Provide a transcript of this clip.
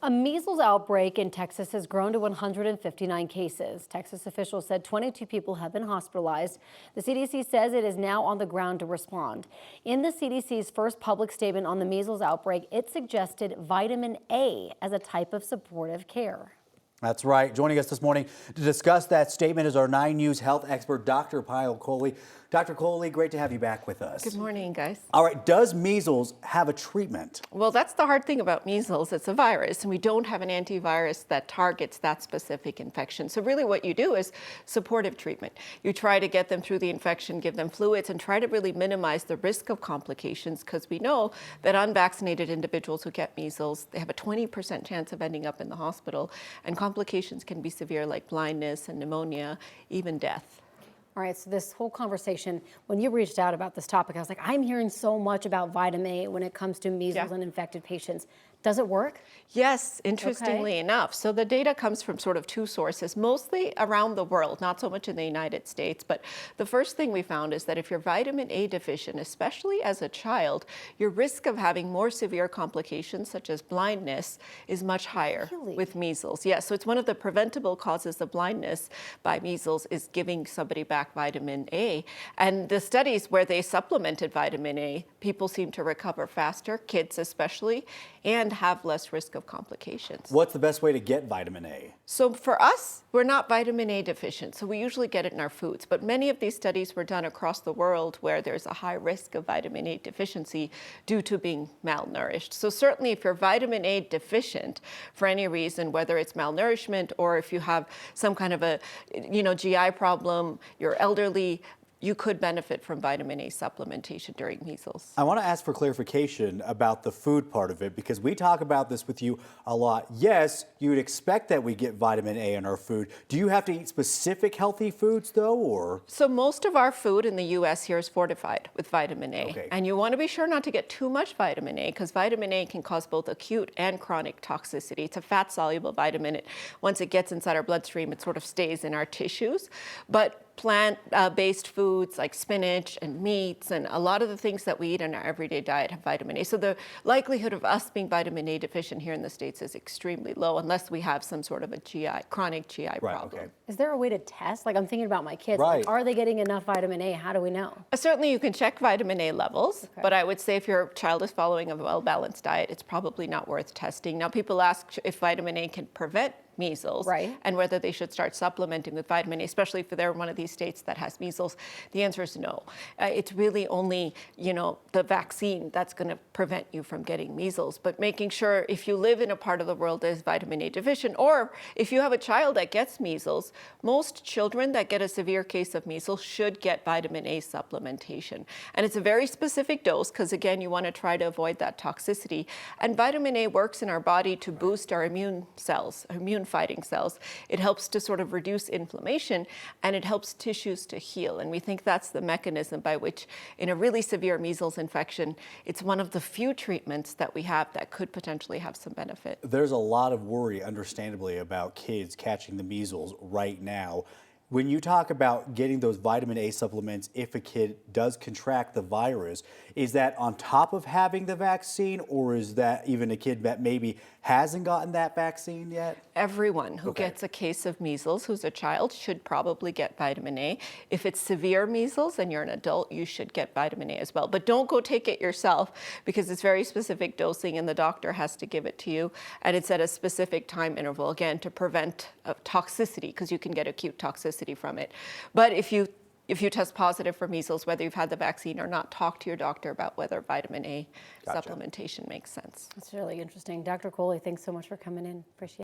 A measles outbreak in Texas has grown to 159 cases. Texas officials said 22 people have been hospitalized. The CDC says it is now on the ground to respond. In the CDC's first public statement on the measles outbreak, it suggested vitamin A as a type of supportive care. That's right. Joining us this morning to discuss that statement is our 9 News health expert, Dr. Kohli. Dr. Kohli, great to have you back with us. Good morning, guys. All right, does measles have a treatment? Well, that's the hard thing about measles. It's a virus, and we don't have an antivirus that targets that specific infection. So really what you do is supportive treatment. You try to get them through the infection, give them fluids, and try to really minimize the risk of complications, because we know that unvaccinated individuals who get measles, they have a 20% chance of ending up in the hospital, and complications can be severe like blindness and pneumonia, even death. All right, so this whole conversation, when you reached out about this topic, I was like, I'm hearing so much about vitamin A when it comes to measles and infected patients. Does it work? Yes, interestingly enough. So the data comes from sort of two sources, mostly around the world, not so much in the United States. But the first thing we found is that if you're vitamin A deficient, especially as a child, your risk of having more severe complications such as blindness is much higher with measles. Yes, so it's one of the preventable causes of blindness by measles is giving somebody back vitamin A. And the studies where they supplemented vitamin A, people seem to recover faster, kids especially, and have less risk of complications. What's the best way to get vitamin A? So for us, we're not vitamin A deficient, so we usually get it in our foods. But many of these studies were done across the world where there's a high risk of vitamin A deficiency due to being malnourished. So certainly if you're vitamin A deficient for any reason, whether it's malnourishment or if you have some kind of a GI problem, you're elderly, you could benefit from vitamin A supplementation during measles. I want to ask for clarification about the food part of it, because we talk about this with you a lot. Yes, you would expect that we get vitamin A in our food. Do you have to eat specific healthy foods though, or? So most of our food in the US here is fortified with vitamin A. Okay. And you want to be sure not to get too much vitamin A, because vitamin A can cause both acute and chronic toxicity. It's a fat-soluble vitamin. Once it gets inside our bloodstream, it sort of stays in our tissues. But plant-based foods like spinach and meats and a lot of the things that we eat in our everyday diet have vitamin A. So the likelihood of us being vitamin A deficient here in the States is extremely low unless we have some sort of a chronic GI problem. Okay. Is there a way to test? Like, I'm thinking about my kids. Right. Like, are they getting enough vitamin A? How do we know? Certainly you can check vitamin A levels, but I would say if your child is following a well-balanced diet, it's probably not worth testing. Now people ask if vitamin A can prevent measles and whether they should start supplementing with vitamin A, especially if they're one of these states that has measles. The answer is no. It's really only, the vaccine that's going to prevent you from getting measles. But making sure if you live in a part of the world that is vitamin A deficient, or if you have a child that gets measles, most children that get a severe case of measles should get vitamin A supplementation. And it's a very specific dose because, again, you want to try to avoid that toxicity. And vitamin A works in our body to boost our immune cells, fighting cells. It helps to sort of reduce inflammation, and it helps tissues to heal. And we think that's the mechanism by which, in a really severe measles infection, it's one of the few treatments that we have that could potentially have some benefit. There's a lot of worry, understandably, about kids catching the measles right now. When you talk about getting those vitamin A supplements if a kid does contract the virus, is that on top of having the vaccine, or is that even a kid that maybe hasn't gotten that vaccine yet? Everyone who gets a case of measles who's a child should probably get vitamin A. If it's severe measles and you're an adult, you should get vitamin A as well. But don't go take it yourself, because it's very specific dosing and the doctor has to give it to you. And it's at a specific time interval, again, to prevent toxicity, because you can get acute toxicity from it. But if you test positive for measles, whether you've had the vaccine or not, talk to your doctor about whether vitamin A supplementation makes sense. That's really interesting. Dr. Kohli, thanks so much for coming in. Appreciate it.